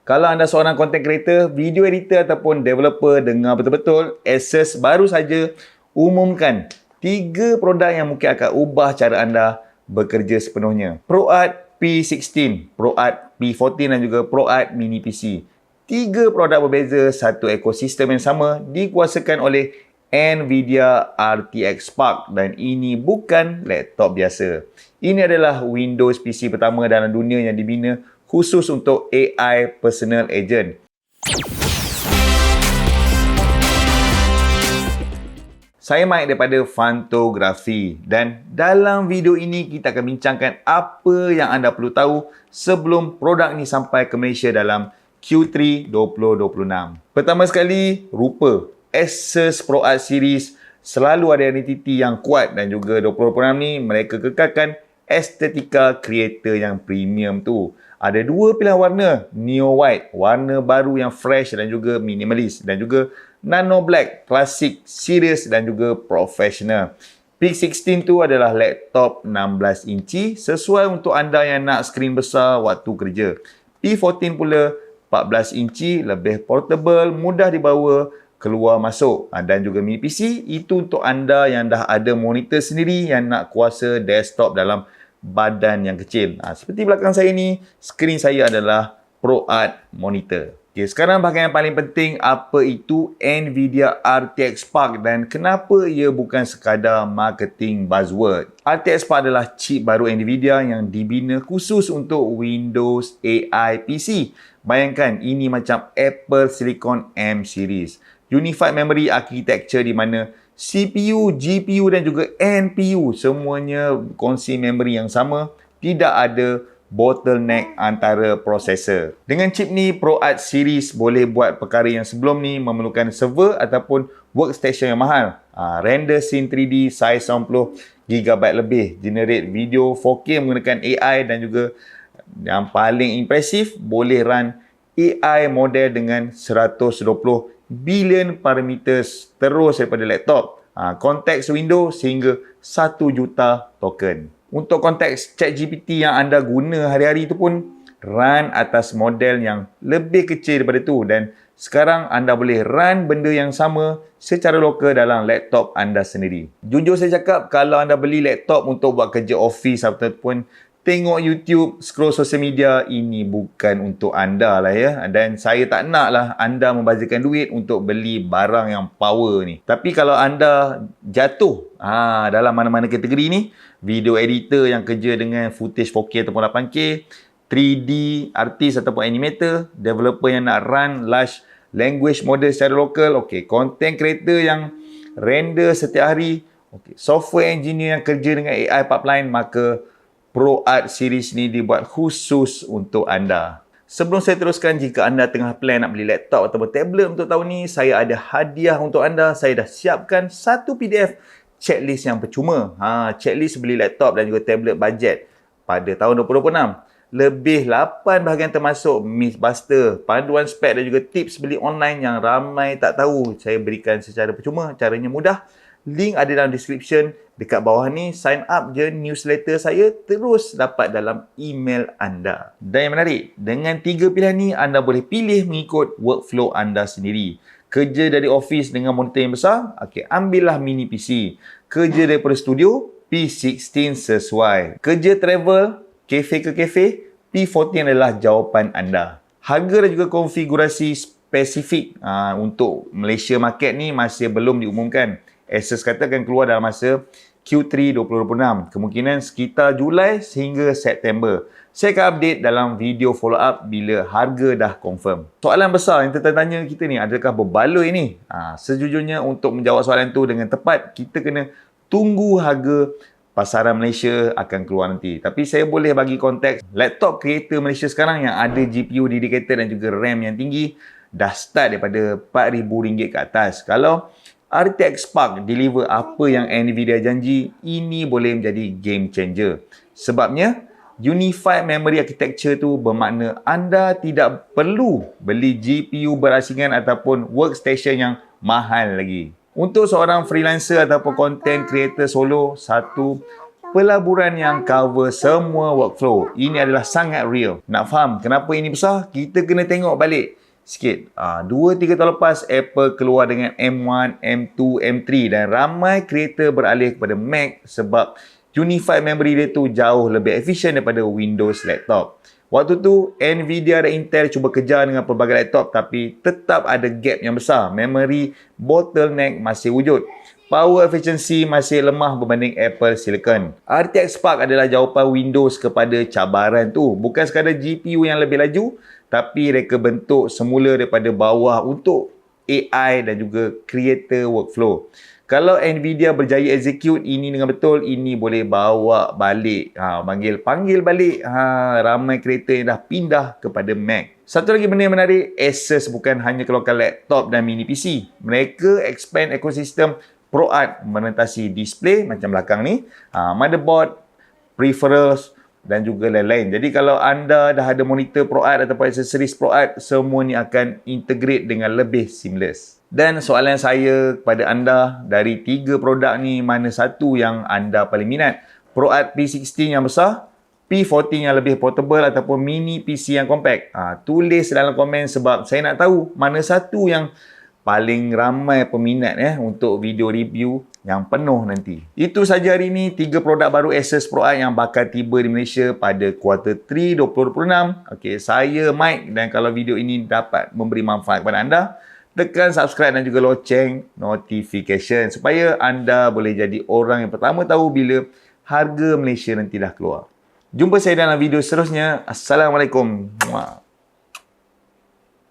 Kalau anda seorang content creator, video editor ataupun developer, dengar betul-betul, Asus baru saja umumkan 3 produk yang mungkin akan ubah cara anda bekerja sepenuhnya. ProArt P16, ProArt P14 dan juga ProArt Mini PC. 3 produk berbeza, satu ekosistem yang sama, dikuasakan oleh Nvidia RTX Spark dan ini bukan laptop biasa. Ini adalah Windows PC pertama dalam dunia yang dibina khusus untuk AI Personal Agent. Saya Mike daripada Fantografi dan dalam video ini kita akan bincangkan apa yang anda perlu tahu sebelum produk ni sampai ke Malaysia dalam Q3 2026. Pertama sekali, rupa. Asus ProArt Series selalu ada identiti yang kuat dan juga 2026 ni mereka kekalkan estetika creator yang premium tu. Ada 2 pilihan warna, Neo White, warna baru yang fresh dan juga minimalis, dan juga Nano Black, klasik, serius dan juga professional. P16 tu adalah laptop 16 inci sesuai untuk anda yang nak skrin besar waktu kerja. P14 pula 14 inci, lebih portable, mudah dibawa keluar masuk, dan juga mini PC itu untuk anda yang dah ada monitor sendiri yang nak kuasa desktop dalam badan yang kecil. Seperti belakang saya ni, skrin saya adalah ProArt monitor. Okay, sekarang bahagian yang paling penting, apa itu Nvidia RTX Spark dan kenapa ia bukan sekadar marketing buzzword. RTX Spark adalah chip baru Nvidia yang dibina khusus untuk Windows AI PC. Bayangkan, ini macam Apple Silicon M series. Unified Memory Architecture di mana CPU, GPU dan juga NPU semuanya kongsi memory yang sama. Tidak ada bottleneck antara prosesor. Dengan chip ni, ProArt Series boleh buat perkara yang sebelum ni memerlukan server ataupun workstation yang mahal. Render scene 3D size 90GB lebih. Generate video 4K menggunakan AI dan juga yang paling impresif, boleh run AI model dengan 120 bilion parameters terus daripada laptop. Konteks window sehingga 1 juta token. Untuk konteks ChatGPT yang anda guna hari-hari itu pun run atas model yang lebih kecil daripada tu dan sekarang anda boleh run benda yang sama secara lokal dalam laptop anda sendiri. Jujur saya cakap, kalau anda beli laptop untuk buat kerja office ataupun tengok YouTube, scroll sosial media, ini bukan untuk anda lah ya. Dan saya tak nak lah anda membazirkan duit untuk beli barang yang power ni. Tapi kalau anda jatuh dalam mana-mana kategori ni, video editor yang kerja dengan footage 4K ataupun 8K, 3D artist ataupun animator, developer yang nak run large language model secara lokal, content creator yang render setiap hari, software engineer yang kerja dengan AI pipeline, maka ProArt Series ni dibuat khusus untuk anda. Sebelum saya teruskan, jika anda tengah plan nak beli laptop ataupun tablet untuk tahun ni, saya ada hadiah untuk anda. Saya dah siapkan satu PDF checklist yang percuma. Checklist beli laptop dan juga tablet budget pada tahun 2026. Lebih 8 bahagian termasuk Mythbuster, panduan spek dan juga tips beli online yang ramai tak tahu. Saya berikan secara percuma, caranya mudah. Link ada dalam description. Dekat bawah ni, sign up je newsletter saya, terus dapat dalam email anda. Dan yang menarik, dengan 3 pilihan ni, anda boleh pilih mengikut workflow anda sendiri. Kerja dari office dengan monitor yang besar, ambillah mini PC. Kerja daripada studio, P16 sesuai. Kerja travel, kafe ke kafe, P14 adalah jawapan anda. Harga dan juga konfigurasi spesifik untuk Malaysia market ni masih belum diumumkan. Asus kata akan keluar dalam masa Q3 2026. Kemungkinan sekitar Julai sehingga September. Saya akan update dalam video follow up bila harga dah confirm. Soalan besar yang tertanya kita ni, adakah berbaloi ni? Sejujurnya untuk menjawab soalan tu dengan tepat, kita kena tunggu harga pasaran Malaysia akan keluar nanti. Tapi saya boleh bagi konteks, laptop creator Malaysia sekarang yang ada GPU dedicated dan juga RAM yang tinggi dah start daripada RM4,000 ke atas. Kalau RTX Spark deliver apa yang Nvidia janji, ini boleh menjadi game changer. Sebabnya, Unified Memory Architecture tu bermakna anda tidak perlu beli GPU berasingan ataupun workstation yang mahal lagi. Untuk seorang freelancer ataupun content creator solo, satu pelaburan yang cover semua workflow. Ini adalah sangat real. Nak faham kenapa ini besar? Kita kena tengok balik sikit. 2-3 tahun lepas, Apple keluar dengan M1, M2, M3 dan ramai kreator beralih kepada Mac sebab unified memory dia tu jauh lebih efisien daripada Windows laptop. Waktu tu, Nvidia dan Intel cuba kejar dengan pelbagai laptop tapi tetap ada gap yang besar. Memory bottleneck masih wujud. Power efficiency masih lemah berbanding Apple Silicon. RTX Spark adalah jawapan Windows kepada cabaran tu. Bukan sekadar GPU yang lebih laju, tapi reka bentuk semula daripada bawah untuk AI dan juga creator workflow. Kalau Nvidia berjaya execute ini dengan betul, ini boleh bawa balik, panggil balik ramai kereta yang dah pindah kepada Mac. Satu lagi benda yang menarik, Asus bukan hanya keluarkan laptop dan mini PC. Mereka expand ekosistem ProArt menentasi display macam belakang ni, motherboard, peripherals dan juga lain-lain. Jadi kalau anda dah ada monitor ProArt ataupun aksesoris ProArt, semua ni akan integrate dengan lebih seamless. Dan soalan saya kepada anda, dari 3 produk ni, mana satu yang anda paling minat? ProArt P16 yang besar, P14 yang lebih portable ataupun mini PC yang compact? Tulis dalam komen sebab saya nak tahu mana satu yang paling ramai peminat untuk video review yang penuh nanti. Itu saja hari ini 3 produk baru Asus ProArt yang bakal tiba di Malaysia pada kuartal 3 2026. Okey, saya Mike, dan kalau video ini dapat memberi manfaat kepada anda, tekan subscribe dan juga loceng notification supaya anda boleh jadi orang yang pertama tahu bila harga Malaysia nanti dah keluar. Jumpa saya dalam video seterusnya. Assalamualaikum.